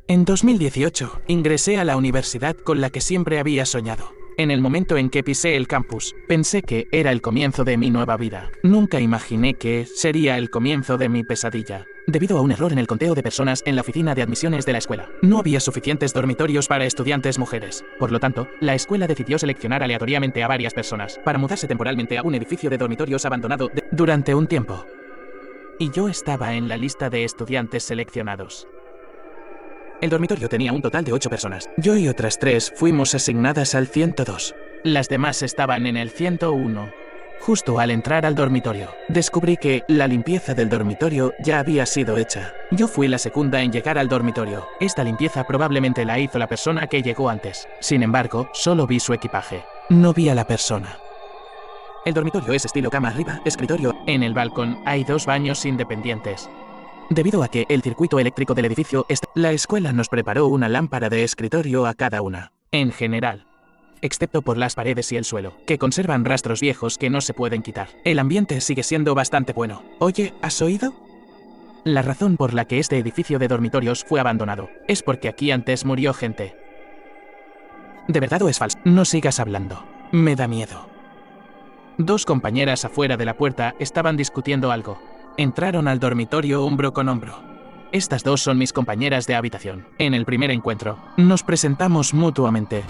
En 2018, ingresé a la universidad con la que siempre había soñado. En el momento en que pisé el campus, pensé que era el comienzo de mi nueva vida. Nunca imaginé que sería el comienzo de mi pesadilla. Debido a un error en el conteo de personas en la oficina de admisiones de la escuela, no había suficientes dormitorios para estudiantes mujeres. Por lo tanto, la escuela decidió seleccionar aleatoriamente a varias personas para mudarse temporalmente a un edificio de dormitorios abandonado durante un tiempo. Y yo estaba en la lista de estudiantes seleccionados. El dormitorio tenía un total de 8 personas. Yo y otras 3 fuimos asignadas al 102. Las demás estaban en el 101. Justo al entrar al dormitorio, descubrí que la limpieza del dormitorio ya había sido hecha. Yo fui la segunda en llegar al dormitorio. Esta limpieza probablemente la hizo la persona que llegó antes. Sin embargo, solo vi su equipaje. No vi a la persona. El dormitorio es estilo cama arriba, escritorio. En el balcón hay 2 baños independientes. Debido a que el circuito eléctrico del edificio la escuela nos preparó una lámpara de escritorio a cada una, en general, excepto por las paredes y el suelo, que conservan rastros viejos que no se pueden quitar. El ambiente sigue siendo bastante bueno. Oye, ¿has oído? La razón por la que este edificio de dormitorios fue abandonado es porque aquí antes murió gente. ¿De verdad o es falso? No sigas hablando. Me da miedo. 2 compañeras afuera de la puerta estaban discutiendo algo. Entraron al dormitorio hombro con hombro. Estas 2 son mis compañeras de habitación. En el primer encuentro, nos presentamos mutuamente.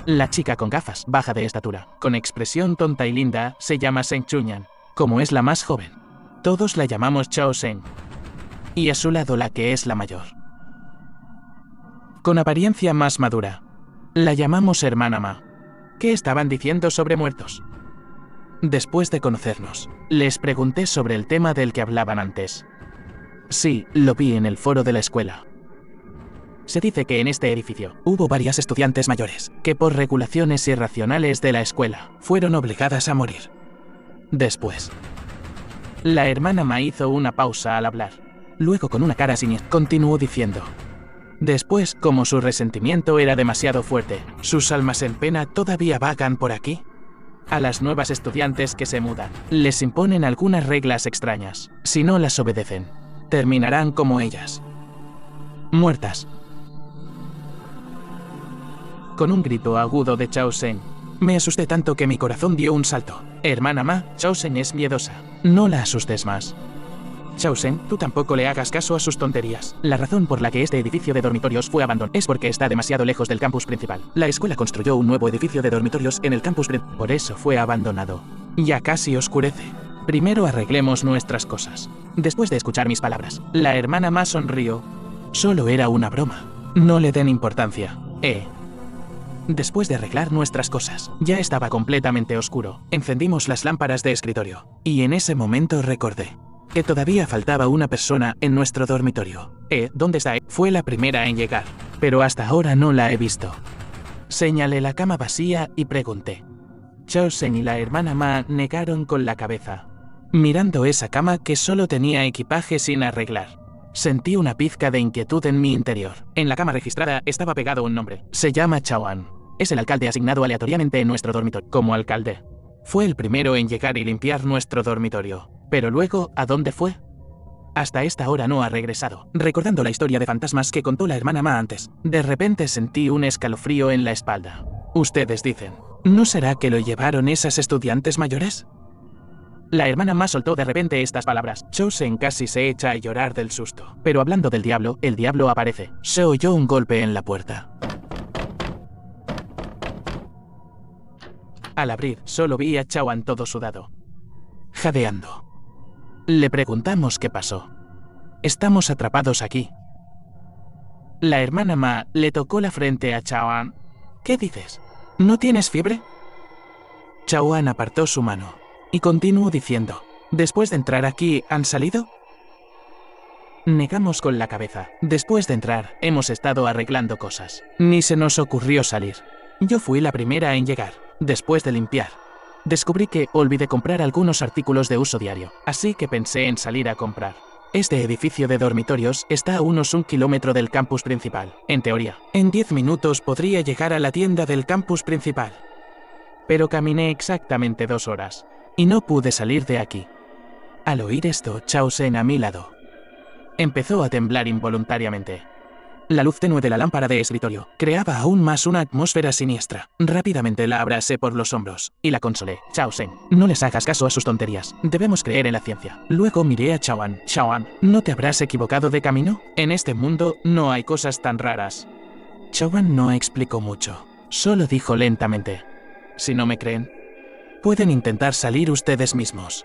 La chica con gafas, baja de estatura, con expresión tonta y linda, se llama Seng Chunyan. Como es la más joven, todos la llamamos Chao Seng. Y a su lado la que es la mayor, con apariencia más madura, la llamamos hermana Ma. ¿Qué estaban diciendo sobre muertos? Después de conocernos, les pregunté sobre el tema del que hablaban antes. Sí, lo vi en el foro de la escuela. Se dice que en este edificio hubo varias estudiantes mayores que por regulaciones irracionales de la escuela fueron obligadas a morir. Después, la hermana Ma hizo una pausa al hablar. Luego, con una cara siniestra, continuó diciendo. Después, como su resentimiento era demasiado fuerte, sus almas en pena todavía vagan por aquí. A las nuevas estudiantes que se mudan, les imponen algunas reglas extrañas. Si no las obedecen, terminarán como ellas, muertas. Con un grito agudo de Chao Seng, me asusté tanto que mi corazón dio un salto. Hermana Ma, Chao Seng es miedosa. No la asustes más. Chao Seng, tú tampoco le hagas caso a sus tonterías. La razón por la que este edificio de dormitorios fue abandonado es porque está demasiado lejos del campus principal. La escuela construyó un nuevo edificio de dormitorios en el campus principal. Por eso fue abandonado. Ya casi oscurece. Primero arreglemos nuestras cosas. Después de escuchar mis palabras, la hermana Ma sonrió. Solo era una broma. No le den importancia. Después de arreglar nuestras cosas, ya estaba completamente oscuro. Encendimos las lámparas de escritorio. Y en ese momento recordé que todavía faltaba una persona en nuestro dormitorio. ¿Dónde está? Fue la primera en llegar, pero hasta ahora no la he visto. Señalé la cama vacía y pregunté. Chao Seng y la hermana Ma negaron con la cabeza, mirando esa cama que solo tenía equipaje sin arreglar. Sentí una pizca de inquietud en mi interior. En la cama registrada estaba pegado un nombre. Se llama Chao An. Es el alcalde asignado aleatoriamente en nuestro dormitorio. Como alcalde, fue el primero en llegar y limpiar nuestro dormitorio. Pero luego, ¿a dónde fue? Hasta esta hora no ha regresado. Recordando la historia de fantasmas que contó la hermana Ma antes, de repente sentí un escalofrío en la espalda. Ustedes dicen, ¿no será que lo llevaron esas estudiantes mayores? La hermana Ma soltó de repente estas palabras. Chao Seng casi se echa a llorar del susto. Pero hablando del diablo, el diablo aparece. Se oyó un golpe en la puerta. Al abrir, solo vi a Chao An todo sudado, jadeando. Le preguntamos qué pasó. Estamos atrapados aquí. La hermana Ma le tocó la frente a Chao An. ¿Qué dices? ¿No tienes fiebre? Chao An apartó su mano y continuó diciendo. ¿Después de entrar aquí, han salido? Negamos con la cabeza. Después de entrar, hemos estado arreglando cosas. Ni se nos ocurrió salir. Yo fui la primera en llegar. Después de limpiar, descubrí que olvidé comprar algunos artículos de uso diario, así que pensé en salir a comprar. Este edificio de dormitorios está a unos 1 kilómetro del campus principal. En teoría, en 10 minutos podría llegar a la tienda del campus principal. Pero caminé exactamente 2 horas, y no pude salir de aquí. Al oír esto, Chao Seng a mi lado empezó a temblar involuntariamente. La luz tenue de la lámpara de escritorio creaba aún más una atmósfera siniestra. Rápidamente la abracé por los hombros y la consolé. Chao Sen, no les hagas caso a sus tonterías. Debemos creer en la ciencia. Luego miré a Chaoan. Chaoan, ¿no te habrás equivocado de camino? En este mundo no hay cosas tan raras. Chaoan no explicó mucho. Solo dijo lentamente: si no me creen, pueden intentar salir ustedes mismos.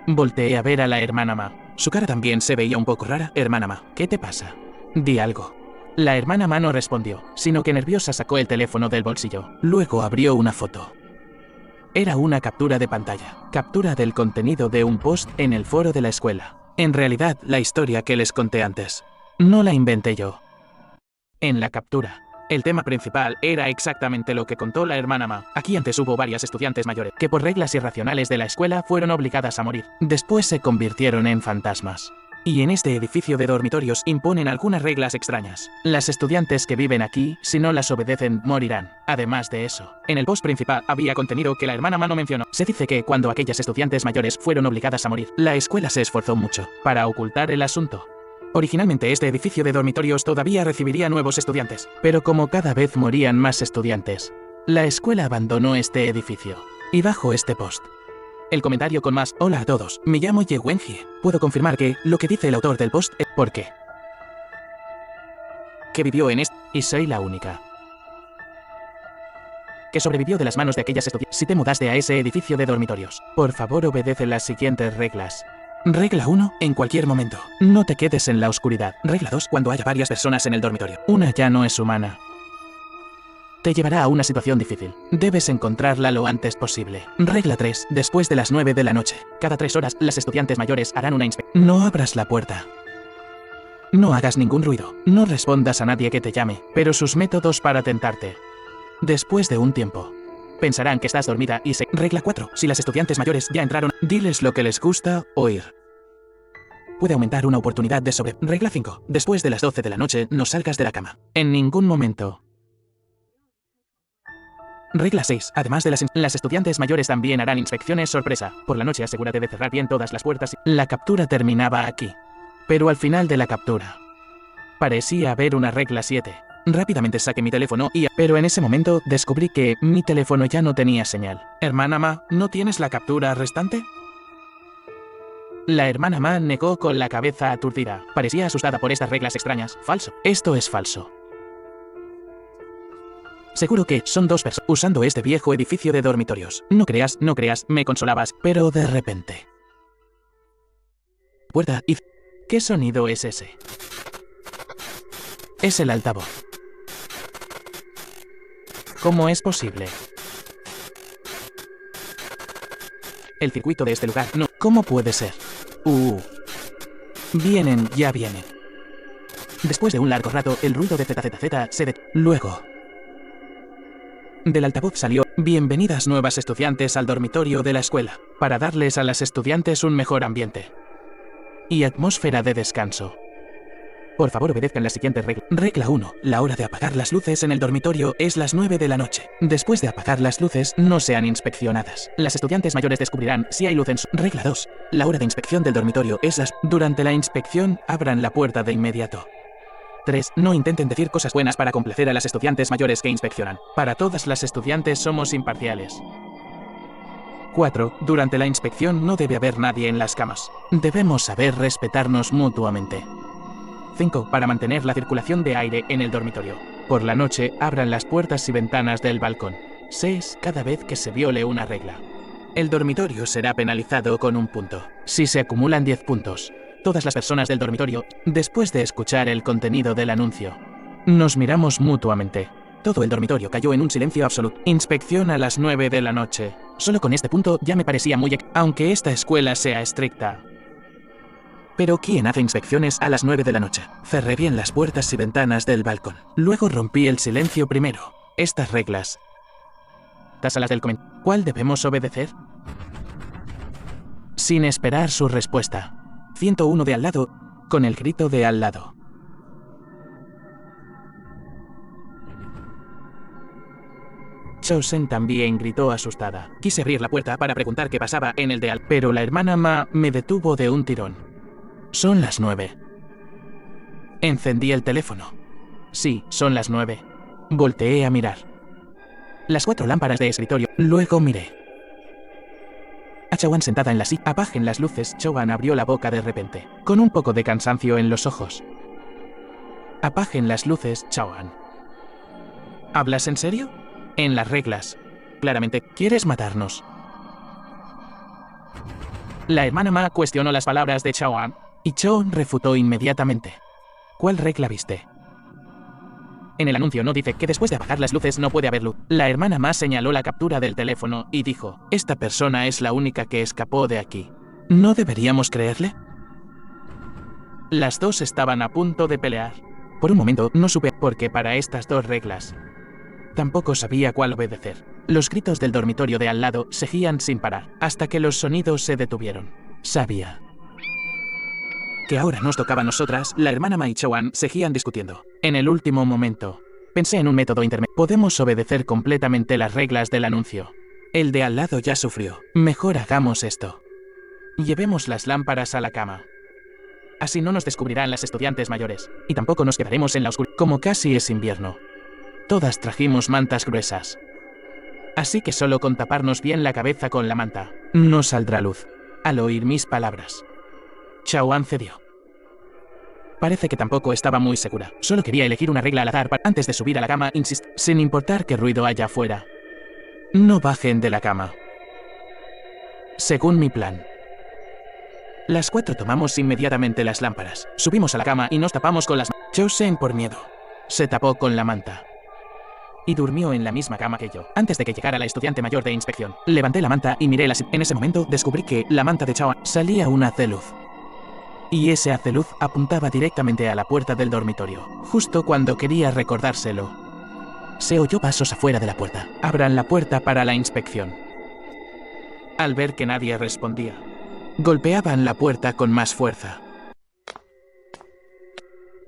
Volteé a ver a la hermana Ma. Su cara también se veía un poco rara. Hermana Ma, ¿qué te pasa? Di algo. La hermana Ma no respondió, sino que nerviosa sacó el teléfono del bolsillo. Luego abrió una foto. Era una captura de pantalla. Captura del contenido de un post en el foro de la escuela. En realidad, la historia que les conté antes. No la inventé yo. En la captura, el tema principal era exactamente lo que contó la hermana Ma. Aquí antes hubo varias estudiantes mayores que por reglas irracionales de la escuela fueron obligadas a morir. Después se convirtieron en fantasmas. Y en este edificio de dormitorios imponen algunas reglas extrañas. Las estudiantes que viven aquí, si no las obedecen, morirán. Además de eso, en el post principal había contenido que la hermana Ma no mencionó. Se dice que cuando aquellas estudiantes mayores fueron obligadas a morir, la escuela se esforzó mucho para ocultar el asunto. Originalmente este edificio de dormitorios todavía recibiría nuevos estudiantes, pero como cada vez morían más estudiantes, la escuela abandonó este edificio. Y bajo este post, el comentario con más: hola a todos, me llamo Ye Wenjie. Puedo confirmar que lo que dice el autor del post es ¿por qué? Que vivió en este y soy la única que sobrevivió de las manos de aquellas estudiantes. Si te mudaste a ese edificio de dormitorios, por favor obedece las siguientes reglas. Regla 1. En cualquier momento, no te quedes en la oscuridad. Regla 2. Cuando haya varias personas en el dormitorio, una ya no es humana. Te llevará a una situación difícil. Debes encontrarla lo antes posible. Regla 3. Después de las 9 de la noche, cada 3 horas, las estudiantes mayores harán una inspección. No abras la puerta. No hagas ningún ruido. No respondas a nadie que te llame, pero sus métodos para tentarte. Después de un tiempo, pensarán que estás dormida y se... Regla 4. Si las estudiantes mayores ya entraron, diles lo que les gusta oír. Puede aumentar una oportunidad de sobre... Regla 5. Después de las 12 de la noche, no salgas de la cama. En ningún momento. Regla 6. Además de las estudiantes mayores también harán inspecciones sorpresa. Por la noche asegúrate de cerrar bien todas las puertas. La captura terminaba aquí. Pero al final de la captura, parecía haber una regla 7. Rápidamente saqué mi teléfono pero en ese momento descubrí que mi teléfono ya no tenía señal. Hermana Ma, ¿no tienes la captura restante? La hermana Ma negó con la cabeza aturdida. Parecía asustada por estas reglas extrañas. Falso. Esto es falso. Seguro que son dos personas usando este viejo edificio de dormitorios. No creas, me consolabas, pero de repente. Puerta y... ¿Qué sonido es ese? Es el altavoz. ¿Cómo es posible? El circuito de este lugar, no. ¿Cómo puede ser? Vienen, ya vienen. Después de un largo rato, el ruido de ZZZ se detuvo. Luego, del altavoz salió: bienvenidas nuevas estudiantes al dormitorio de la escuela, para darles a las estudiantes un mejor ambiente y atmósfera de descanso. Por favor obedezcan las siguientes reglas. Regla 1. La hora de apagar las luces en el dormitorio es las 9 de la noche. Después de apagar las luces, no sean inspeccionadas. Las estudiantes mayores descubrirán si hay luz en su... Regla 2. La hora de inspección del dormitorio es las... Durante la inspección, abran la puerta de inmediato. 3. No intenten decir cosas buenas para complacer a las estudiantes mayores que inspeccionan. Para todas las estudiantes somos imparciales. 4. Durante la inspección no debe haber nadie en las camas. Debemos saber respetarnos mutuamente. 5. Para mantener la circulación de aire en el dormitorio, por la noche abran las puertas y ventanas del balcón. 6. Cada vez que se viole una regla, el dormitorio será penalizado con un punto. Si se acumulan 10 puntos, todas las personas del dormitorio, después de escuchar el contenido del anuncio, nos miramos mutuamente. Todo el dormitorio cayó en un silencio absoluto. Inspección a las 9 de la noche. Solo con este punto ya me parecía muy... Aunque esta escuela sea estricta. Pero ¿quién hace inspecciones a las 9 de la noche? Cerré bien las puertas y ventanas del balcón. Luego rompí el silencio primero. Estas reglas. A las del comentario. ¿Cuál debemos obedecer? Sin esperar su respuesta. 101 de al lado, con el grito de al lado. Chosen también gritó asustada. Quise abrir la puerta para preguntar qué pasaba en el de al, pero la hermana Ma me detuvo de un tirón. Son las 9. Encendí el teléfono. Sí, son las 9. Volteé a mirar. Las 4 lámparas de escritorio. Luego miré a Chaoan sentada en la silla. Apaguen las luces. Chaoan abrió la boca de repente, con un poco de cansancio en los ojos. Apaguen las luces, Chaoan. ¿Hablas en serio? En las reglas. Claramente, ¿quieres matarnos? La hermana Ma cuestionó las palabras de Chaoan, y Chaoan refutó inmediatamente. ¿Cuál regla viste? En el anuncio no dice que después de apagar las luces no puede haber luz. La hermana Ma señaló la captura del teléfono y dijo, esta persona es la única que escapó de aquí. ¿No deberíamos creerle? Las dos estaban a punto de pelear. Por un momento no supe por qué para estas dos reglas. Tampoco sabía cuál obedecer. Los gritos del dormitorio de al lado seguían sin parar, hasta que los sonidos se detuvieron. Sabía que ahora nos tocaba a nosotras. La hermana Ma y Chaoan seguían discutiendo. En el último momento, pensé en un método intermedio. Podemos obedecer completamente las reglas del anuncio. El de al lado ya sufrió. Mejor hagamos esto. Llevemos las lámparas a la cama. Así no nos descubrirán las estudiantes mayores, y tampoco nos quedaremos en la oscuridad. Como casi es invierno, todas trajimos mantas gruesas. Así que solo con taparnos bien la cabeza con la manta, no saldrá luz. Al oír mis palabras, Chaoan cedió. Parece que tampoco estaba muy segura. Solo quería elegir una regla al azar antes de subir a la cama, sin importar qué ruido haya afuera. No bajen de la cama. Según mi plan. Las 4 tomamos inmediatamente las lámparas, subimos a la cama y nos tapamos con las manos. Chaosen, por miedo, se tapó con la manta. Y durmió en la misma cama que yo. Antes de que llegara la estudiante mayor de inspección, levanté la manta y miré En ese momento descubrí que la manta de Chaoan salía un haz de luz. Y ese haz de luz apuntaba directamente a la puerta del dormitorio. Justo cuando quería recordárselo, se oyó pasos afuera de la puerta. Abran la puerta para la inspección. Al ver que nadie respondía, golpeaban la puerta con más fuerza.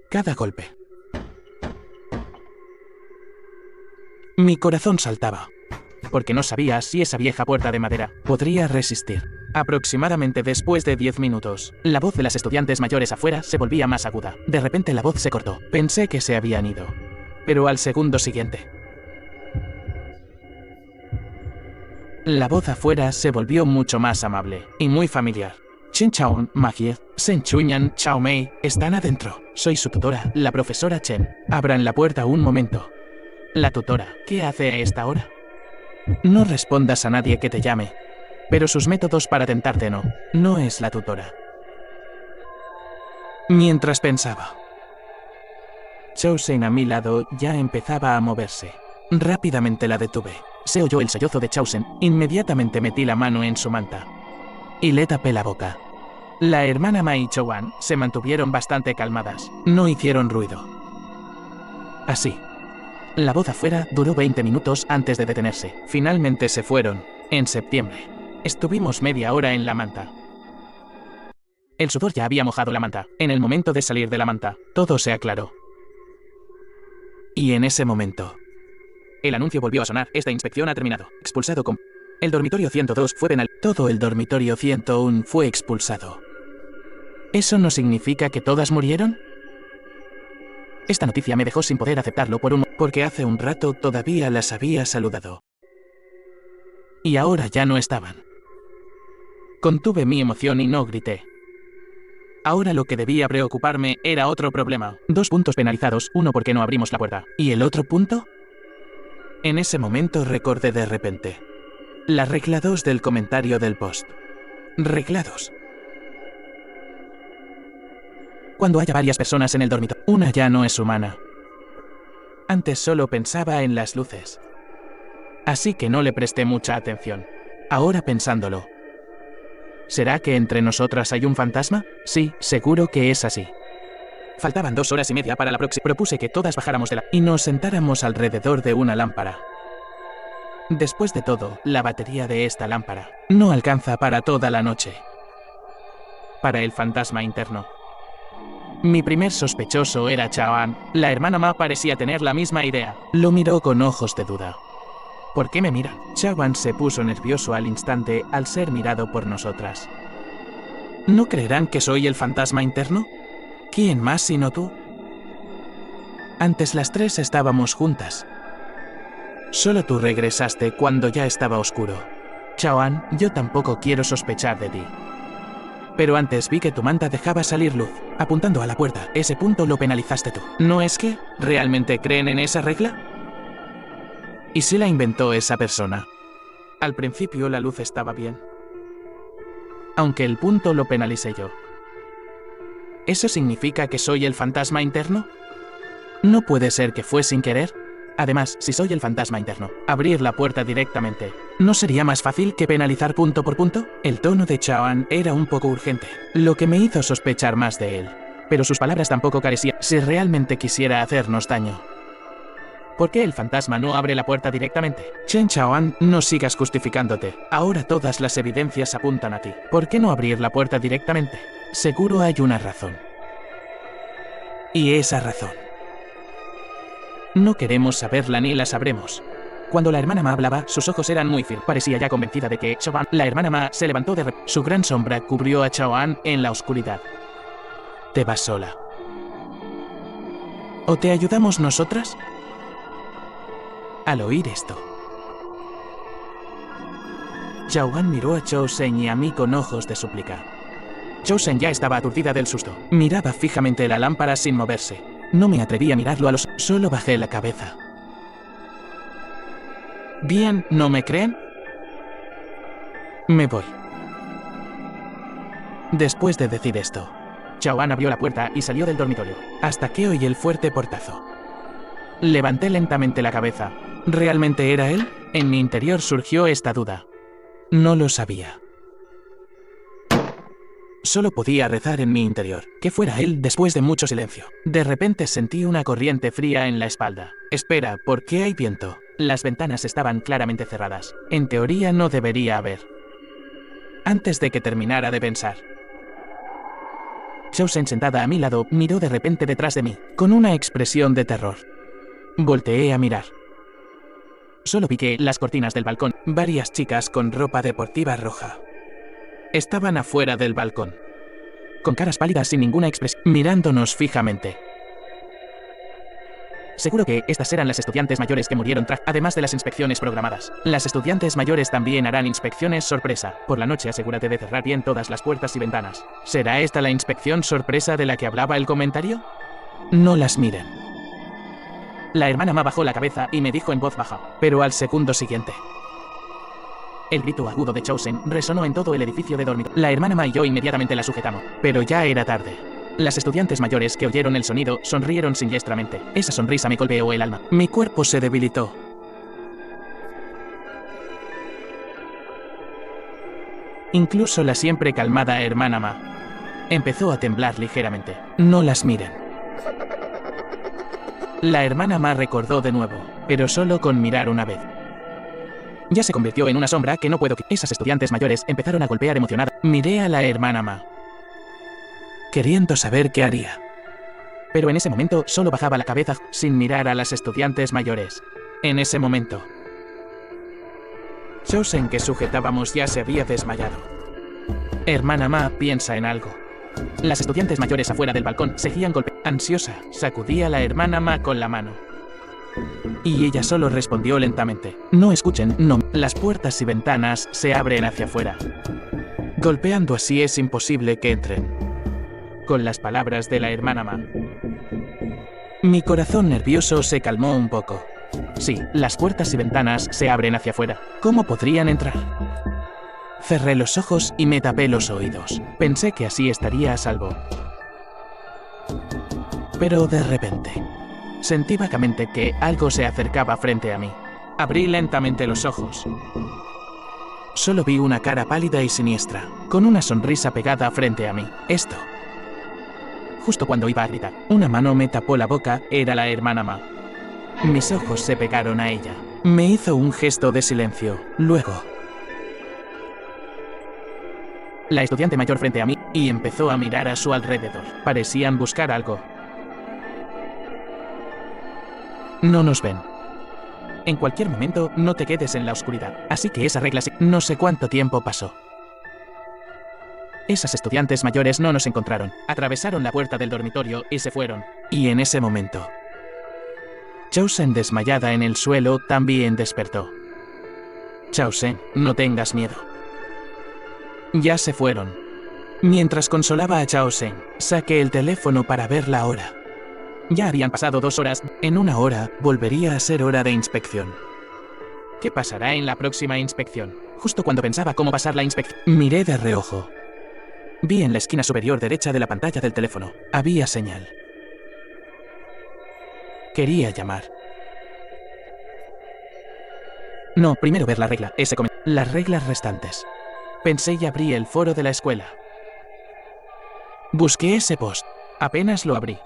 Cada golpe. Mi corazón saltaba, porque no sabía si esa vieja puerta de madera podría resistir. Aproximadamente después de 10 minutos, la voz de las estudiantes mayores afuera se volvía más aguda. De repente la voz se cortó. Pensé que se habían ido. Pero al segundo siguiente, la voz afuera se volvió mucho más amable y muy familiar. Chen Chaoan, Magie, Sen Chunyan, Chao Mei, están adentro. Soy su tutora, la profesora Chen. Abran la puerta un momento. La tutora, ¿qué hace a esta hora? No respondas a nadie que te llame. Pero sus métodos para tentarte no es la tutora. Mientras pensaba, Chaosen a mi lado ya empezaba a moverse. Rápidamente la detuve. Se oyó el sollozo de Chaosen. Inmediatamente metí la mano en su manta y le tapé la boca. La hermana Ma y Chaoan se mantuvieron bastante calmadas. No hicieron ruido. Así, la voz afuera duró 20 minutos antes de detenerse. Finalmente se fueron. En septiembre. Estuvimos media hora en la manta. El sudor ya había mojado la manta. En el momento de salir de la manta, todo se aclaró. Y en ese momento, el anuncio volvió a sonar. Esta inspección ha terminado. Expulsado con... El dormitorio 102 fue penal. Todo el dormitorio 101 fue expulsado. ¿Eso no significa que todas murieron? Esta noticia me dejó sin poder aceptarlo porque hace un rato todavía las había saludado. Y ahora ya no estaban. Contuve mi emoción y no grité. Ahora lo que debía preocuparme era otro problema. 2 puntos penalizados, uno porque no abrimos la puerta. ¿Y el otro punto? En ese momento recordé de repente la regla 2 del comentario del post. Regla 2. Cuando haya varias personas en el dormitorio, una ya no es humana. Antes solo pensaba en las luces. Así que no le presté mucha atención. Ahora pensándolo, ¿será que entre nosotras hay un fantasma? Sí, seguro que es así. Faltaban 2 horas y media para la próxima. Propuse que todas bajáramos de la... y nos sentáramos alrededor de una lámpara. Después de todo, la batería de esta lámpara no alcanza para toda la noche. Para el fantasma interno. Mi primer sospechoso era Chaoan. La hermana Ma parecía tener la misma idea. Lo miró con ojos de duda. ¿Por qué me miran? Chaoan se puso nervioso al instante al ser mirado por nosotras. ¿No creerán que soy el fantasma interno? ¿Quién más sino tú? Antes las tres estábamos juntas. Solo tú regresaste cuando ya estaba oscuro. Chao-An, yo tampoco quiero sospechar de ti. Pero antes vi que tu manta dejaba salir luz, apuntando a la puerta. Ese punto lo penalizaste tú. ¿No es que realmente creen en esa regla? ¿Y si la inventó esa persona? Al principio la luz estaba bien, aunque el punto lo penalicé yo. ¿Eso significa que soy el fantasma interno? No puede ser que fue sin querer. Además, si soy el fantasma interno, abrir la puerta directamente, ¿no sería más fácil que penalizar punto por punto? El tono de Chao-An era un poco urgente, lo que me hizo sospechar más de él. Pero sus palabras tampoco carecían si realmente quisiera hacernos daño. ¿Por qué el fantasma no abre la puerta directamente? Chen Chao-An, no sigas justificándote. Ahora todas las evidencias apuntan a ti. ¿Por qué no abrir la puerta directamente? Seguro hay una razón. Y esa razón no queremos saberla ni la sabremos. Cuando la hermana Ma hablaba, sus ojos eran muy firmes. Parecía ya convencida de que Chao-An. La hermana Ma se levantó de repente. Su gran sombra cubrió a Chao-An en la oscuridad. Te vas sola. ¿O te ayudamos nosotras? Al oír esto, Chao-An miró a Chou-Seng y a mí con ojos de súplica. Chou-Seng ya estaba aturdida del susto. Miraba fijamente la lámpara sin moverse. No me atreví a mirarlo a los... Solo bajé la cabeza. Bien, ¿no me creen? Me voy. Después de decir esto, Chao-An abrió la puerta y salió del dormitorio, hasta que oí el fuerte portazo. Levanté lentamente la cabeza. ¿Realmente era él? En mi interior surgió esta duda. No lo sabía. Solo podía rezar en mi interior, que fuera él después de mucho silencio. De repente sentí una corriente fría en la espalda. Espera, ¿por qué hay viento? Las ventanas estaban claramente cerradas. En teoría no debería haber. Antes de que terminara de pensar, Chou-Seng, sentada a mi lado, miró de repente detrás de mí, con una expresión de terror. Volteé a mirar. Solo vi que las cortinas del balcón, varias chicas con ropa deportiva roja, estaban afuera del balcón, con caras pálidas sin ninguna expresión, mirándonos fijamente. Seguro que estas eran las estudiantes mayores que murieron además de las inspecciones programadas. Las estudiantes mayores también harán inspecciones sorpresa. Por la noche asegúrate de cerrar bien todas las puertas y ventanas. ¿Será esta la inspección sorpresa de la que hablaba el comentario? No las miren. La hermana Ma bajó la cabeza y me dijo en voz baja, pero al segundo siguiente, el grito agudo de Chou-Seng resonó en todo el edificio de dormitorio. La hermana Ma y yo inmediatamente la sujetamos, pero ya era tarde. Las estudiantes mayores que oyeron el sonido sonrieron siniestramente. Esa sonrisa me golpeó el alma. Mi cuerpo se debilitó. Incluso la siempre calmada hermana Ma empezó a temblar ligeramente. No las miren. La hermana Ma recordó de nuevo, pero solo con mirar una vez. Ya se convirtió en una sombra que no puedo... Esas estudiantes mayores empezaron a golpear emocionadas. Miré a la hermana Ma, queriendo saber qué haría. Pero en ese momento solo bajaba la cabeza sin mirar a las estudiantes mayores. En ese momento, Chou-Seng, que sujetábamos, ya se había desmayado. Hermana Ma, piensa en algo. Las estudiantes mayores afuera del balcón seguían golpeando. Ansiosa, sacudía a la hermana Ma con la mano. Y ella solo respondió lentamente. No escuchen, no. Las puertas y ventanas se abren hacia afuera. Golpeando así es imposible que entren. Con las palabras de la hermana Ma, mi corazón nervioso se calmó un poco. Sí, las puertas y ventanas se abren hacia afuera. ¿Cómo podrían entrar? Cerré los ojos y me tapé los oídos. Pensé que así estaría a salvo. Pero de repente, sentí vagamente que algo se acercaba frente a mí. Abrí lentamente los ojos. Solo vi una cara pálida y siniestra, con una sonrisa pegada frente a mí. Esto. Justo cuando iba a gritar, una mano me tapó la boca, era la hermana Ma. Mis ojos se pegaron a ella. Me hizo un gesto de silencio. Luego, la estudiante mayor frente a mí, y empezó a mirar a su alrededor. Parecían buscar algo. No nos ven. En cualquier momento, no te quedes en la oscuridad. Así que esa regla sí. No sé cuánto tiempo pasó. Esas estudiantes mayores no nos encontraron. Atravesaron la puerta del dormitorio y se fueron. Y en ese momento, Chosen, desmayada en el suelo, también despertó. Chosen, no tengas miedo. Ya se fueron. Mientras consolaba a Chosen, saqué el teléfono para ver la hora. Ya habían pasado 2 horas. En 1 hora, volvería a ser hora de inspección. ¿Qué pasará en la próxima inspección? Justo cuando pensaba cómo pasar la inspección, miré de reojo. Vi en la esquina superior derecha de la pantalla del teléfono. Había señal. Quería llamar. No, primero ver la regla, las reglas restantes. Pensé y abrí el foro de la escuela. Busqué ese post. Apenas lo abrí.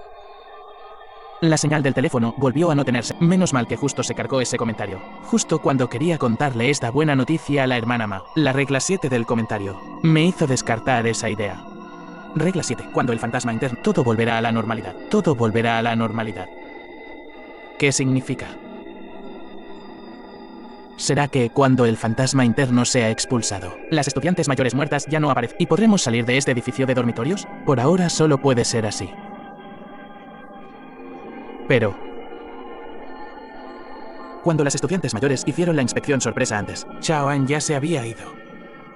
La señal del teléfono volvió a no tenerse. Menos mal que justo se cargó ese comentario. Justo cuando quería contarle esta buena noticia a la hermana Ma. La regla 7 del comentario me hizo descartar esa idea. Regla 7. Cuando el fantasma interno, todo volverá a la normalidad. Todo volverá a la normalidad. ¿Qué significa? ¿Será que cuando el fantasma interno sea expulsado, las estudiantes mayores muertas ya no aparecen y podremos salir de este edificio de dormitorios? Por ahora solo puede ser así. Pero cuando las estudiantes mayores hicieron la inspección sorpresa antes, Chaoan ya se había ido.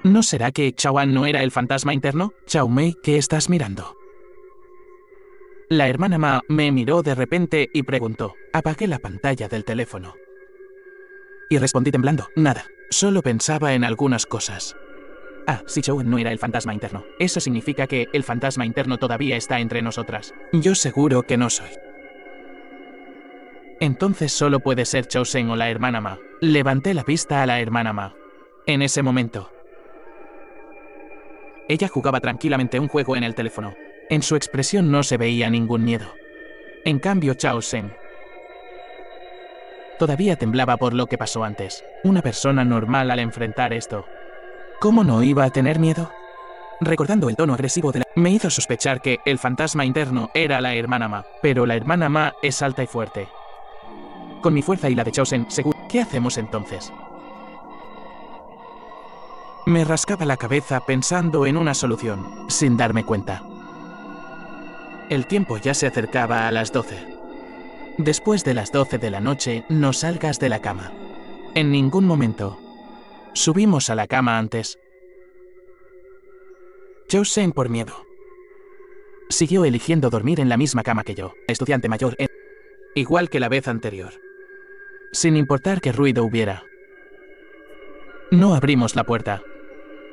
¿No será que Chaoan no era el fantasma interno? Chao Mei, ¿qué estás mirando? La hermana Ma me miró de repente y preguntó. Apagué la pantalla del teléfono. Y respondí temblando, nada, solo pensaba en algunas cosas. Ah, si Chaoan no era el fantasma interno, eso significa que el fantasma interno todavía está entre nosotras. Yo seguro que no soy. Entonces solo puede ser Chosen o la hermana Ma. Levanté la vista a la hermana Ma. En ese momento, ella jugaba tranquilamente un juego en el teléfono. En su expresión no se veía ningún miedo. En cambio, Chosen todavía temblaba por lo que pasó antes. Una persona normal al enfrentar esto, ¿cómo no iba a tener miedo? Recordando el tono agresivo de la... me hizo sospechar que el fantasma interno era la hermana Ma. Pero la hermana Ma es alta y fuerte. Con mi fuerza y la de Chosen, seguro. ¿Qué hacemos entonces? Me rascaba la cabeza pensando en una solución, sin darme cuenta. El tiempo ya se acercaba a las 12. Después de las 12 de la noche, no salgas de la cama. En ningún momento. Subimos a la cama antes. Chosen, por miedo, siguió eligiendo dormir en la misma cama que yo, estudiante mayor, igual que la vez anterior. Sin importar qué ruido hubiera. No abrimos la puerta.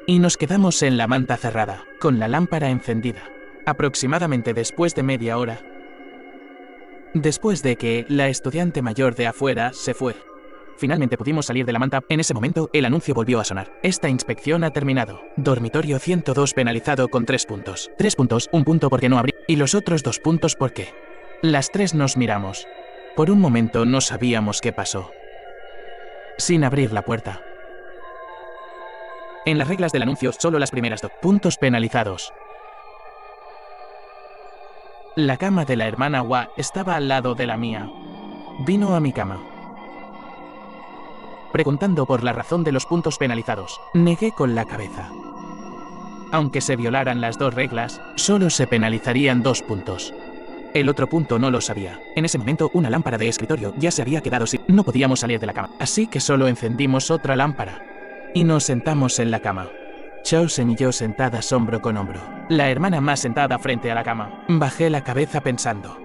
Y nos quedamos en la manta cerrada, con la lámpara encendida. Aproximadamente después de media hora. Después de que la estudiante mayor de afuera se fue. Finalmente pudimos salir de la manta. En ese momento, el anuncio volvió a sonar. Esta inspección ha terminado. Dormitorio 102 penalizado con 3 puntos. 3 puntos, 1 punto porque no abrí. Y los otros 2 puntos porque. Las 3 nos miramos. Por un momento no sabíamos qué pasó. Sin abrir la puerta. En las reglas del anuncio, solo las primeras 2 puntos penalizados. La cama de la hermana Wa estaba al lado de la mía. Vino a mi cama, preguntando por la razón de los puntos penalizados. Negué con la cabeza. Aunque se violaran las 2 reglas, solo se penalizarían 2 puntos. El otro punto no lo sabía. En ese momento, una lámpara de escritorio ya se había quedado sin... No podíamos salir de la cama, así que solo encendimos otra lámpara. Y nos sentamos en la cama. Chosen y yo sentadas hombro con hombro. La hermana más sentada frente a la cama. Bajé la cabeza pensando.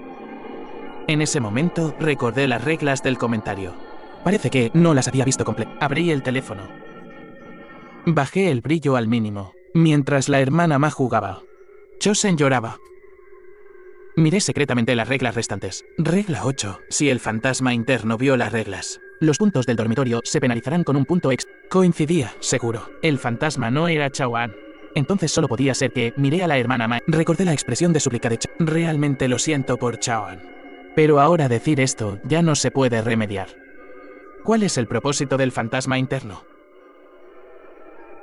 En ese momento, recordé las reglas del comentario. Parece que no las había visto completas. Abrí el teléfono. Bajé el brillo al mínimo, mientras la hermana Ma jugaba. Chosen lloraba. Miré secretamente las reglas restantes. Regla 8. Si el fantasma interno viola reglas, los puntos del dormitorio se penalizarán con un punto extra. Coincidía, seguro. El fantasma no era Chaoan. Entonces solo podía ser que miré a la hermana Ma. Recordé la expresión de súplica de Chaoan. Realmente lo siento por Chaoan. Pero ahora decir esto ya no se puede remediar. ¿Cuál es el propósito del fantasma interno?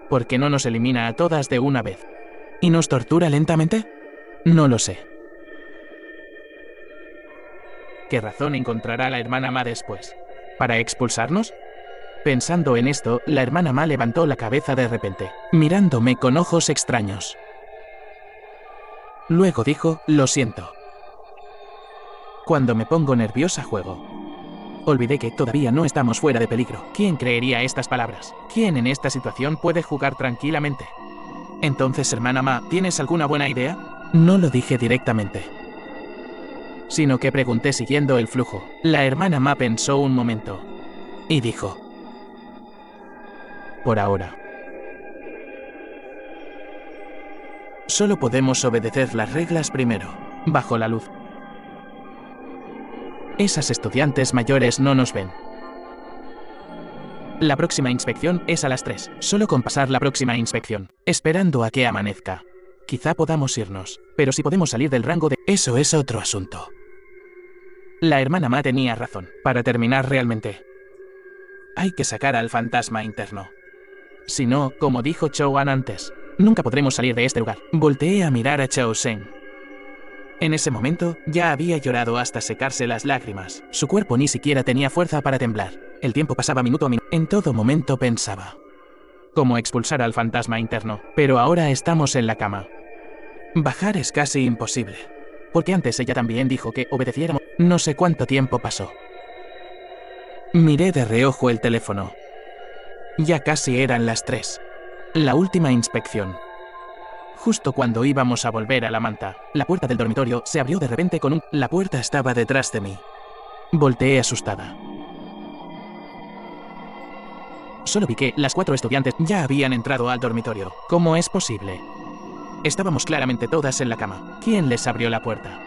¿Por qué no nos elimina a todas de una vez? ¿Y nos tortura lentamente? No lo sé. ¿Qué razón encontrará la hermana Ma después? ¿Para expulsarnos? Pensando en esto, la hermana Ma levantó la cabeza de repente, mirándome con ojos extraños. Luego dijo, lo siento. Cuando me pongo nerviosa juego. Olvidé que todavía no estamos fuera de peligro. ¿Quién creería estas palabras? ¿Quién en esta situación puede jugar tranquilamente? Entonces, hermana Ma, ¿tienes alguna buena idea? No lo dije directamente, sino que pregunté siguiendo el flujo. La hermana Ma pensó un momento y dijo: por ahora, solo podemos obedecer las reglas primero, bajo la luz. Esas estudiantes mayores no nos ven. La próxima inspección es a las 3. Solo con pasar la próxima inspección, esperando a que amanezca, quizá podamos irnos. Pero si podemos salir del rango de... Eso es otro asunto. La hermana Ma tenía razón. Para terminar realmente, hay que sacar al fantasma interno. Si no, como dijo Chao An antes, nunca podremos salir de este lugar. Volteé a mirar a Chao Sheng. En ese momento, ya había llorado hasta secarse las lágrimas. Su cuerpo ni siquiera tenía fuerza para temblar. El tiempo pasaba minuto a minuto. En todo momento pensaba cómo expulsar al fantasma interno. Pero ahora estamos en la cama. Bajar es casi imposible, porque antes ella también dijo que obedeciéramos. No sé cuánto tiempo pasó. Miré de reojo el teléfono. Ya casi eran las 3. La última inspección. Justo cuando íbamos a volver a la manta, la puerta del dormitorio se abrió de repente con un... La puerta estaba detrás de mí. Volteé asustada. Solo vi que las 4 estudiantes ya habían entrado al dormitorio. ¿Cómo es posible? Estábamos claramente todas en la cama. ¿Quién les abrió la puerta?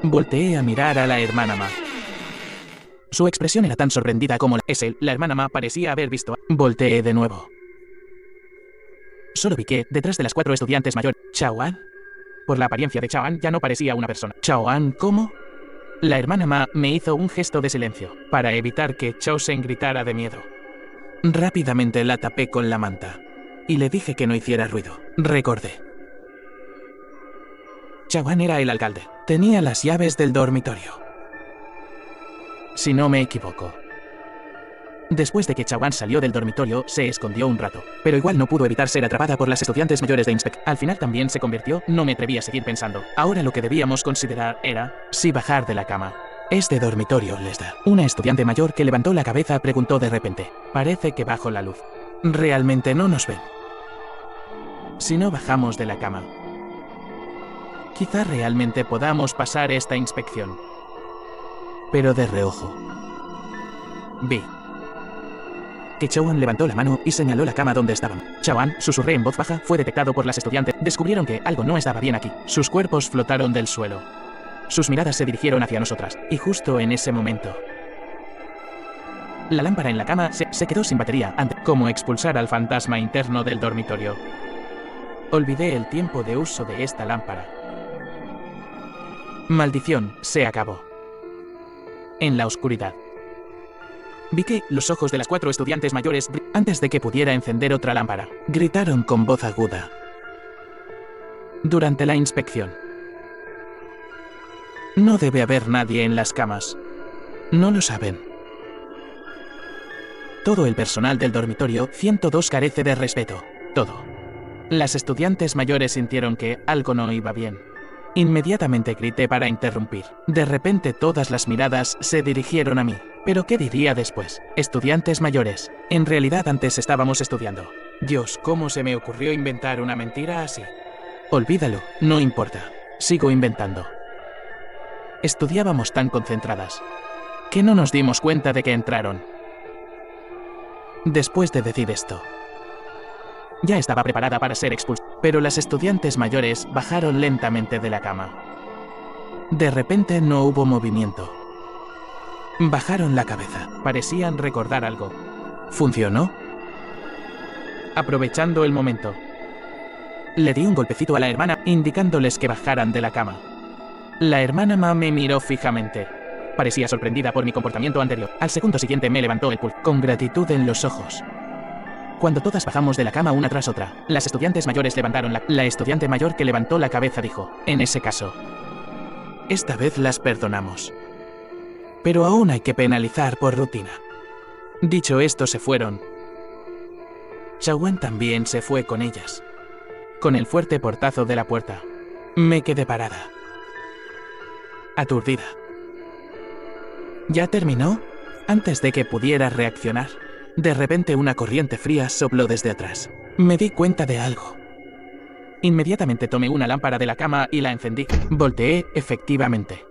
Volteé a mirar a la hermana Ma. Su expresión era tan sorprendida como la hermana Ma parecía haber visto. Volteé de nuevo. Solo vi que, detrás de las 4 estudiantes mayores, ¿Chao An? Por la apariencia de Chao An ya no parecía una persona. ¿Chao An cómo? La hermana Ma me hizo un gesto de silencio, para evitar que Chao Sheng gritara de miedo. Rápidamente la tapé con la manta, y le dije que no hiciera ruido. Recordé. Chao An era el alcalde. Tenía las llaves del dormitorio, si no me equivoco. Después de que Chao An salió del dormitorio, se escondió un rato, pero igual no pudo evitar ser atrapada por las estudiantes mayores de Inspect. Al final también se convirtió, no me atreví a seguir pensando. Ahora lo que debíamos considerar era, si bajar de la cama. Este dormitorio les da. Una estudiante mayor que levantó la cabeza preguntó de repente: parece que bajo la luz. ¿Realmente no nos ven? Si no bajamos de la cama, quizá realmente podamos pasar esta inspección. Pero de reojo vi que Chao An levantó la mano y señaló la cama donde estaban. Chao An, susurré en voz baja, fue detectado por las estudiantes. Descubrieron que algo no estaba bien aquí. Sus cuerpos flotaron del suelo. Sus miradas se dirigieron hacia nosotras. Y justo en ese momento, la lámpara en la cama se quedó sin batería. ¿Cómo expulsar al fantasma interno del dormitorio? Olvidé el tiempo de uso de esta lámpara. Maldición, se acabó. En la oscuridad, vi que los ojos de las 4 estudiantes mayores, antes de que pudiera encender otra lámpara, gritaron con voz aguda. Durante la inspección. No debe haber nadie en las camas. No lo saben. Todo el personal del dormitorio 102 carece de respeto. Todo. Las estudiantes mayores sintieron que algo no iba bien. Inmediatamente grité para interrumpir. De repente todas las miradas se dirigieron a mí. ¿Pero qué diría después? Estudiantes mayores. En realidad antes estábamos estudiando. Dios, ¿cómo se me ocurrió inventar una mentira así? Olvídalo, no importa. Sigo inventando. Estudiábamos tan concentradas que no nos dimos cuenta de que entraron. Después de decir esto, ya estaba preparada para ser expulsada, pero las estudiantes mayores bajaron lentamente de la cama. De repente no hubo movimiento. Bajaron la cabeza. Parecían recordar algo. ¿Funcionó? Aprovechando el momento, le di un golpecito a la hermana, indicándoles que bajaran de la cama. La hermana Ma me miró fijamente. Parecía sorprendida por mi comportamiento anterior. Al segundo siguiente me levantó el pulso, con gratitud en los ojos. Cuando todas bajamos de la cama una tras otra, las estudiantes mayores levantaron la estudiante mayor que levantó la cabeza dijo: en ese caso, esta vez las perdonamos. Pero aún hay que penalizar por rutina. Dicho esto se fueron. Chao An también se fue con ellas. Con el fuerte portazo de la puerta, me quedé parada, aturdida. ¿Ya terminó? Antes de que pudiera reaccionar, de repente una corriente fría sopló desde atrás. Me di cuenta de algo. Inmediatamente tomé una lámpara de la cama y la encendí. Volteé, efectivamente.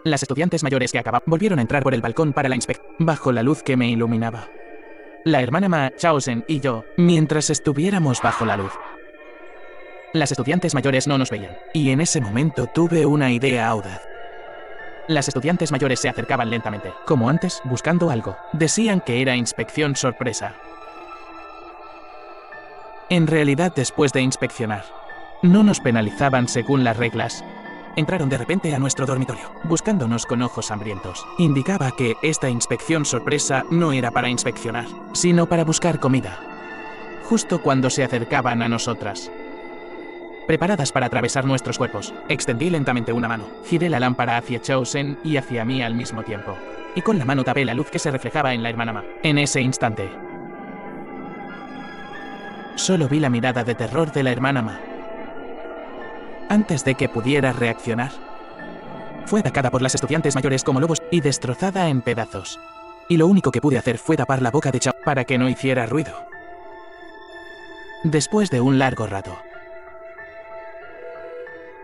Las estudiantes mayores que acababan volvieron a entrar por el balcón para la inspección, bajo la luz que me iluminaba. La hermana Ma, Chaosen y yo, mientras estuviéramos bajo la luz. Las estudiantes mayores no nos veían, y en ese momento tuve una idea audaz. Las estudiantes mayores se acercaban lentamente, como antes, buscando algo. Decían que era inspección sorpresa. En realidad, después de inspeccionar, no nos penalizaban según las reglas. Entraron de repente a nuestro dormitorio, buscándonos con ojos hambrientos. Indicaba que esta inspección sorpresa no era para inspeccionar, sino para buscar comida. Justo cuando se acercaban a nosotras. Preparadas para atravesar nuestros cuerpos, extendí lentamente una mano, giré la lámpara hacia Chaosen y hacia mí al mismo tiempo. Y con la mano tapé la luz que se reflejaba en la hermana Ma. En ese instante, solo vi la mirada de terror de la hermana Ma. Antes de que pudiera reaccionar, fue atacada por las estudiantes mayores como lobos y destrozada en pedazos. Y lo único que pude hacer fue tapar la boca de Chao para que no hiciera ruido. Después de un largo rato,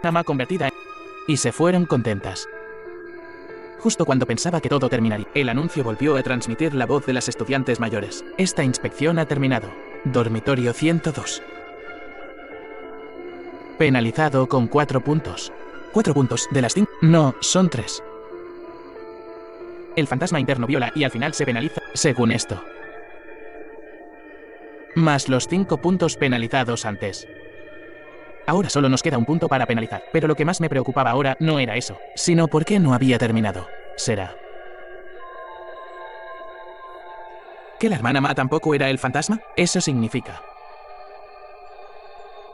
Ma convertida en... y se fueron contentas. Justo cuando pensaba que todo terminaría, el anuncio volvió a transmitir la voz de las estudiantes mayores. Esta inspección ha terminado. Dormitorio 102. Penalizado con 4 puntos. 4 puntos de las 5. No, son 3. El fantasma interno viola y al final se penaliza, según esto. Más los 5 puntos penalizados antes. Ahora solo nos queda un punto para penalizar, pero lo que más me preocupaba ahora no era eso, sino por qué no había terminado. ¿Será que la hermana Ma tampoco era el fantasma? Eso significa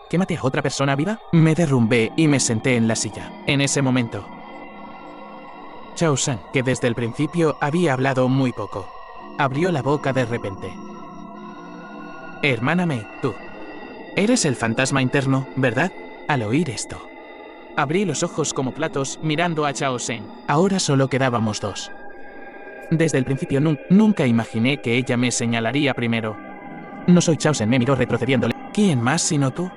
¿que maté a otra persona viva? Me derrumbé y me senté en la silla. En ese momento, Chaosen, que desde el principio había hablado muy poco, abrió la boca de repente. Hermana Mei, tú eres el fantasma interno, ¿verdad? Al oír esto, abrí los ojos como platos mirando a Chaosen. Ahora solo quedábamos dos. Desde el principio nunca imaginé que ella me señalaría primero. No soy Chaosen, me miró retrocediéndole. ¿Quién más sino tú?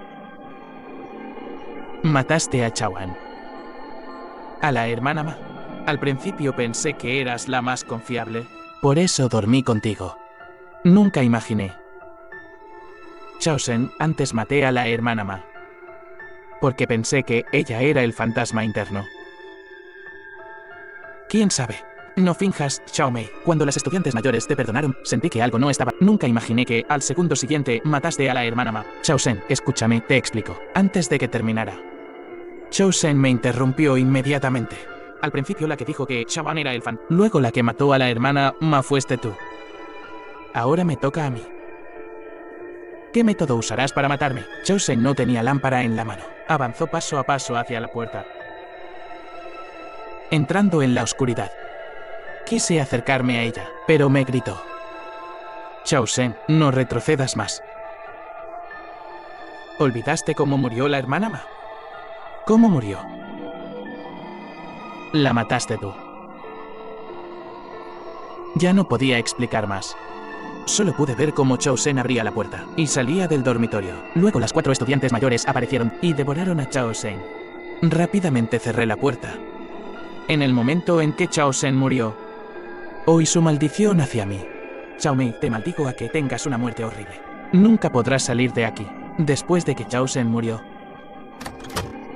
Mataste a Chaoan. A la hermana Ma. Al principio pensé que eras la más confiable. Por eso dormí contigo. Nunca imaginé. Chaosen, antes maté a la hermana Ma. Porque pensé que ella era el fantasma interno. ¿Quién sabe? No finjas, Xiao Mei. Cuando las estudiantes mayores te perdonaron, sentí que algo no estaba. Nunca imaginé que, al segundo siguiente, mataste a la hermana Ma. Chaosen, escúchame, te explico. Antes de que terminara, Chaosen me interrumpió inmediatamente. Al principio la que dijo que Chaoan era el fan. Luego la que mató a la hermana Ma fuiste tú. Ahora me toca a mí. ¿Qué método usarás para matarme? Chaosen no tenía lámpara en la mano. Avanzó paso a paso hacia la puerta. Entrando en la oscuridad, quise acercarme a ella, pero me gritó. Chaosen, no retrocedas más. ¿Olvidaste cómo murió la hermana Ma? ¿Cómo murió? La mataste tú. Ya no podía explicar más. Solo pude ver cómo Chaosen abría la puerta y salía del dormitorio. Luego las 4 estudiantes mayores aparecieron y devoraron a Chaosen. Rápidamente cerré la puerta. En el momento en que Chaosen murió, oí su maldición hacia mí. Xiao Mei, te maldigo a que tengas una muerte horrible. Nunca podrás salir de aquí. Después de que Chaosen murió,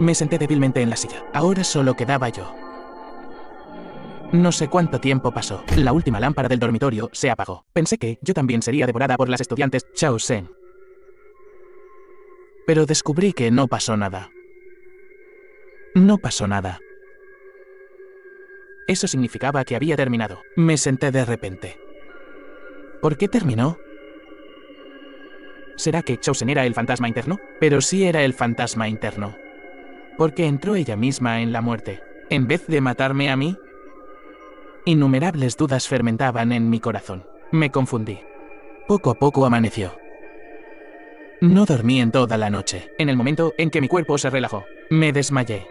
me senté débilmente en la silla. Ahora solo quedaba yo. No sé cuánto tiempo pasó. La última lámpara del dormitorio se apagó. Pensé que yo también sería devorada por las estudiantes Chaosen. Pero descubrí que no pasó nada. No pasó nada. Eso significaba que había terminado. Me senté de repente. ¿Por qué terminó? ¿Será que Chaosen era el fantasma interno? Pero sí era el fantasma interno. Porque entró ella misma en la muerte, en vez de matarme a mí. Innumerables dudas fermentaban en mi corazón. Me confundí. Poco a poco amaneció. No dormí en toda la noche. En el momento en que mi cuerpo se relajó, me desmayé.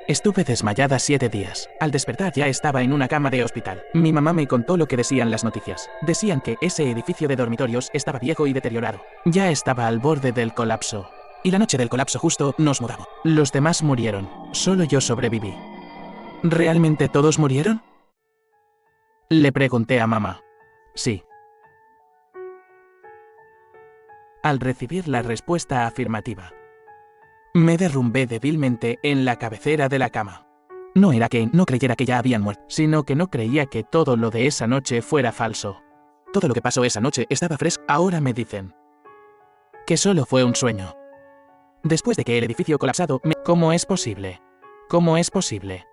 Estuve desmayada 7 días. Al despertar ya estaba en una cama de hospital. Mi mamá me contó lo que decían las noticias. Decían que ese edificio de dormitorios estaba viejo y deteriorado. Ya estaba al borde del colapso. Y la noche del colapso justo nos mudamos. Los demás murieron. Solo yo sobreviví. ¿Realmente todos murieron? Le pregunté a mamá. Sí. Al recibir la respuesta afirmativa, me derrumbé débilmente en la cabecera de la cama. No era que no creyera que ya habían muerto, sino que no creía que todo lo de esa noche fuera falso. Todo lo que pasó esa noche estaba fresco. Ahora me dicen que solo fue un sueño. Después de que el edificio colapsado, ¿cómo es posible? ¿Cómo es posible?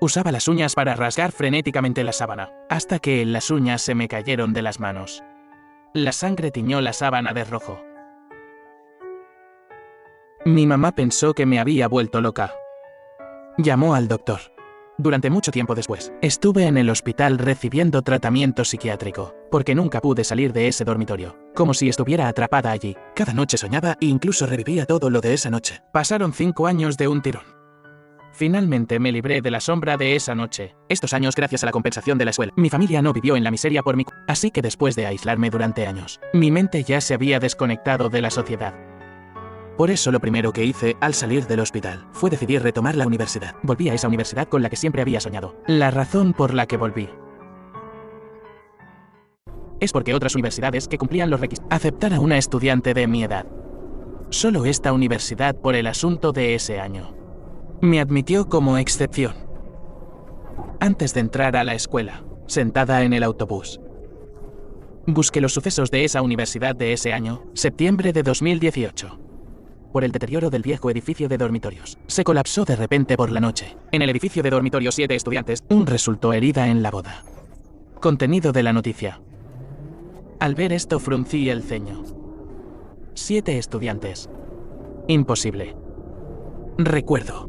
Usaba las uñas para rasgar frenéticamente la sábana, hasta que las uñas se me cayeron de las manos. La sangre tiñó la sábana de rojo. Mi mamá pensó que me había vuelto loca. Llamó al doctor. Durante mucho tiempo después, estuve en el hospital recibiendo tratamiento psiquiátrico, porque nunca pude salir de ese dormitorio, como si estuviera atrapada allí. Cada noche soñaba e incluso revivía todo lo de esa noche. Pasaron 5 años de un tirón. Finalmente me libré de la sombra de esa noche. Estos años gracias a la compensación de la escuela. Mi familia no vivió en la miseria por mí. Así que después de aislarme durante años, mi mente ya se había desconectado de la sociedad. Por eso lo primero que hice al salir del hospital fue decidir retomar la universidad. Volví a esa universidad con la que siempre había soñado. La razón por la que volví es porque otras universidades que cumplían los requisitos aceptaron a una estudiante de mi edad. Solo esta universidad por el asunto de ese año me admitió como excepción. Antes de entrar a la escuela, sentada en el autobús, busqué los sucesos de esa universidad de ese año, septiembre de 2018. Por el deterioro del viejo edificio de dormitorios. Se colapsó de repente por la noche. En el edificio de dormitorios 7 estudiantes, un resultó herida en la boda. Contenido de la noticia. Al ver esto fruncí el ceño. 7 estudiantes. Imposible. Recuerdo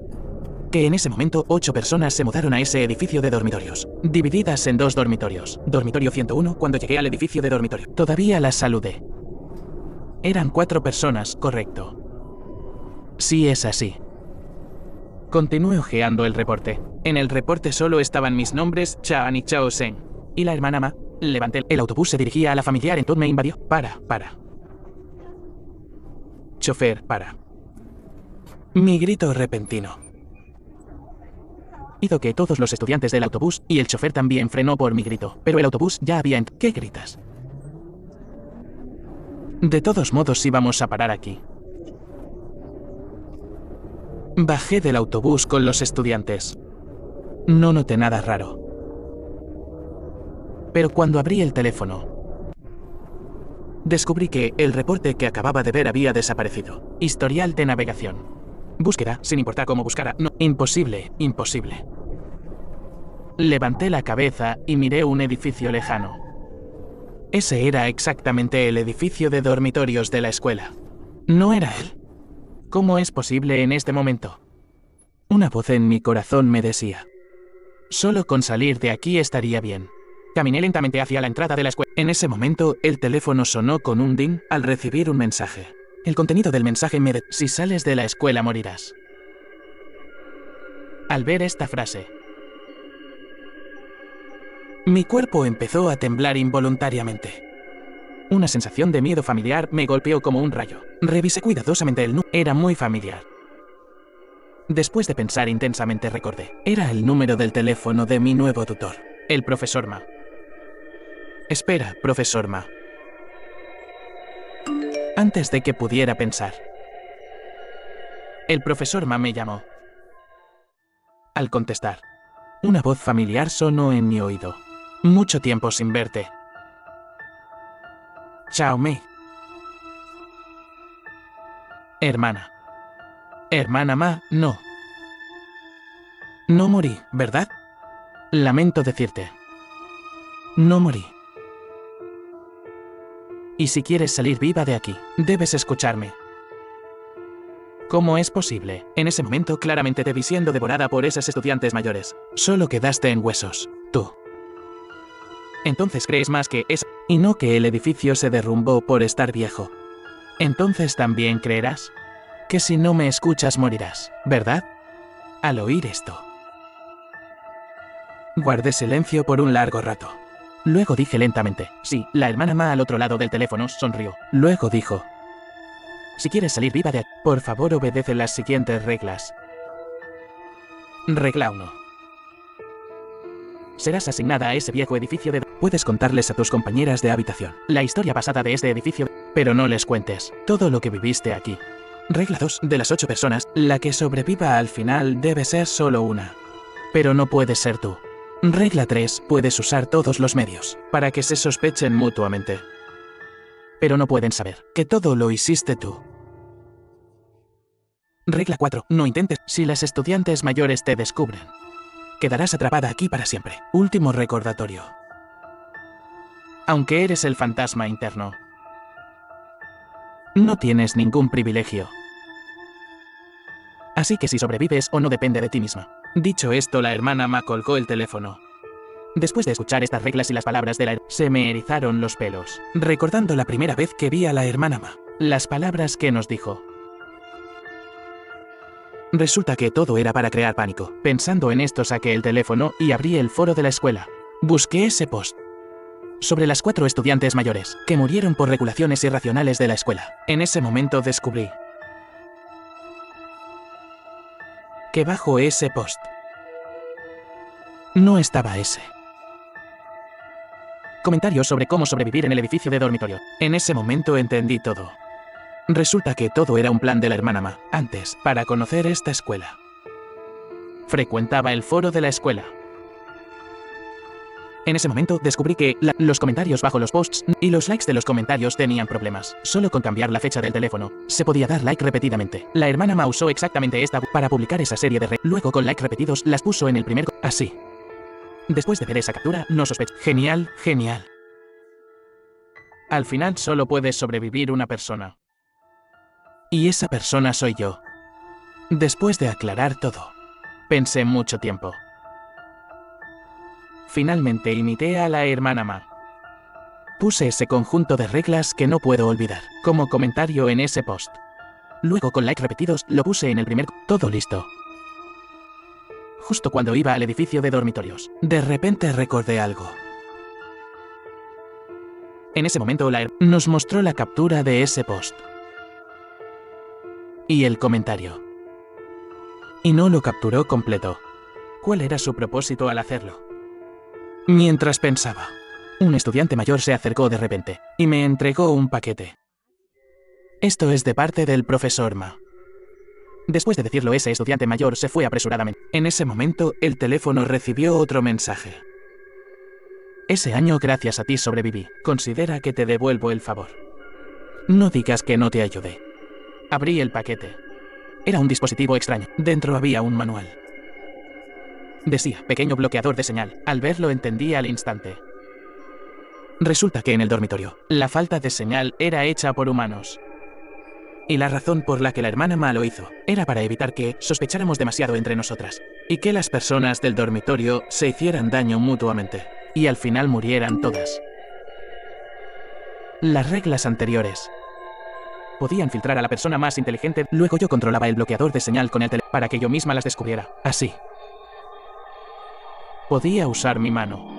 que en ese momento 8 personas se mudaron a ese edificio de dormitorios, divididas en 2 dormitorios. Dormitorio 101 cuando llegué al edificio de dormitorio. Todavía las saludé. Eran 4 personas, correcto. Sí es así. Continué hojeando el reporte. En el reporte solo estaban mis nombres, Chan y Chao Seng. Y la hermana Ma. Levanté el autobús se dirigía a la familiar entonces me invadió. Para. Chofer, para. Mi grito repentino hizo que todos los estudiantes del autobús y el chofer también frenó por mi grito. Pero el autobús ya había ¿Qué gritas? De todos modos íbamos a parar aquí. Bajé del autobús con los estudiantes. No noté nada raro. Pero cuando abrí el teléfono, descubrí que el reporte que acababa de ver había desaparecido. Historial de navegación. Búsqueda, sin importar cómo buscara. No, imposible. Levanté la cabeza y miré un edificio lejano. Ese era exactamente el edificio de dormitorios de la escuela. ¿No era él? ¿Cómo es posible en este momento? Una voz en mi corazón me decía: solo con salir de aquí estaría bien. Caminé lentamente hacia la entrada de la escuela. En ese momento, el teléfono sonó con un ding al recibir un mensaje. El contenido del mensaje me decía: si sales de la escuela morirás. Al ver esta frase, mi cuerpo empezó a temblar involuntariamente. Una sensación de miedo familiar me golpeó como un rayo. Revisé cuidadosamente el número. Era muy familiar. Después de pensar intensamente recordé. Era el número del teléfono de mi nuevo tutor, el profesor Ma. Espera, profesor Ma. Antes de que pudiera pensar, el profesor Ma me llamó. Al contestar, una voz familiar sonó en mi oído. Mucho tiempo sin verte. Chao Mei. Hermana. Hermana Ma, no. No morí, ¿verdad? Lamento decirte. No morí. Y si quieres salir viva de aquí, debes escucharme. ¿Cómo es posible? En ese momento claramente te vi siendo devorada por esas estudiantes mayores. Solo quedaste en huesos, tú. Entonces crees más que eso, y no que el edificio se derrumbó por estar viejo. Entonces también creerás que si no me escuchas morirás, ¿verdad? Al oír esto, guardé silencio por un largo rato. Luego dije lentamente, sí. La hermana Ma al otro lado del teléfono sonrió. Luego dijo, si quieres salir viva de aquí, por favor obedece las siguientes reglas. Regla 1. Serás asignada a ese viejo edificio de... Puedes contarles a tus compañeras de habitación la historia pasada de este edificio, pero no les cuentes todo lo que viviste aquí. Regla 2. De las 8 personas, la que sobreviva al final debe ser solo una. Pero no puedes ser tú. Regla 3. Puedes usar todos los medios para que se sospechen mutuamente. Pero no pueden saber que todo lo hiciste tú. Regla 4. No intentes. Si las estudiantes mayores te descubren, quedarás atrapada aquí para siempre. Último recordatorio. Aunque eres el fantasma interno, no tienes ningún privilegio. Así que si sobrevives o no depende de ti misma. Dicho esto, la hermana Ma colgó el teléfono. Después de escuchar estas reglas y las palabras de la se me erizaron los pelos, recordando la primera vez que vi a la hermana Ma. Las palabras que nos dijo. Resulta que todo era para crear pánico. Pensando en esto, saqué el teléfono y abrí el foro de la escuela. Busqué ese post sobre las 4 estudiantes mayores que murieron por regulaciones irracionales de la escuela. En ese momento descubrí que bajo ese post no estaba ese comentario sobre cómo sobrevivir en el edificio de dormitorio. En ese momento entendí todo. Resulta que todo era un plan de la hermana Ma. Antes, para conocer esta escuela, frecuentaba el foro de la escuela. En ese momento descubrí que los comentarios bajo los posts y los likes de los comentarios tenían problemas. Solo con cambiar la fecha del teléfono se podía dar like repetidamente. La hermana Ma usó exactamente esta para publicar esa serie de luego con like repetidos las puso en el primer así. Después de ver esa captura, no sospeché. Genial, genial. Al final solo puede sobrevivir una persona. Y esa persona soy yo. Después de aclarar todo, pensé mucho tiempo. Finalmente imité a la hermana Ma. Puse ese conjunto de reglas que no puedo olvidar como comentario en ese post. Luego con like repetidos lo puse en el primer... Todo listo. Justo cuando iba al edificio de dormitorios, de repente recordé algo. En ese momento la nos mostró la captura de ese post y el comentario. Y no lo capturó completo. ¿Cuál era su propósito al hacerlo? Mientras pensaba, un estudiante mayor se acercó de repente y me entregó un paquete. Esto es de parte del profesor Ma. Después de decirlo, ese estudiante mayor se fue apresuradamente. En ese momento, el teléfono recibió otro mensaje. Ese año gracias a ti sobreviví. Considera que te devuelvo el favor. No digas que no te ayudé. Abrí el paquete. Era un dispositivo extraño. Dentro había un manual. Decía, pequeño bloqueador de señal. Al verlo entendí al instante. Resulta que en el dormitorio, la falta de señal era hecha por humanos. Y la razón por la que la hermana Ma lo hizo, era para evitar que sospecháramos demasiado entre nosotras, y que las personas del dormitorio se hicieran daño mutuamente, y al final murieran todas. Las reglas anteriores podían filtrar a la persona más inteligente, luego yo controlaba el bloqueador de señal con el teléfono para que yo misma las descubriera. Así, podía usar mi mano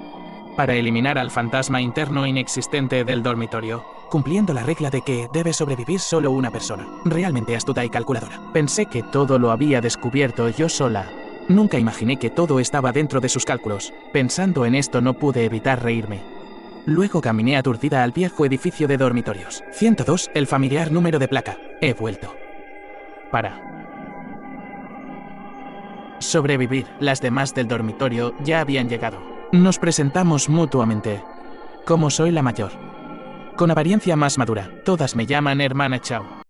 para eliminar al fantasma interno inexistente del dormitorio, cumpliendo la regla de que debe sobrevivir solo una persona. Realmente astuta y calculadora. Pensé que todo lo había descubierto yo sola. Nunca imaginé que todo estaba dentro de sus cálculos. Pensando en esto no pude evitar reírme. Luego caminé aturdida al viejo edificio de dormitorios. 102, el familiar número de placa. He vuelto para sobrevivir. Las demás del dormitorio ya habían llegado. Nos presentamos mutuamente. Como soy la mayor, con apariencia más madura, todas me llaman hermana Chao.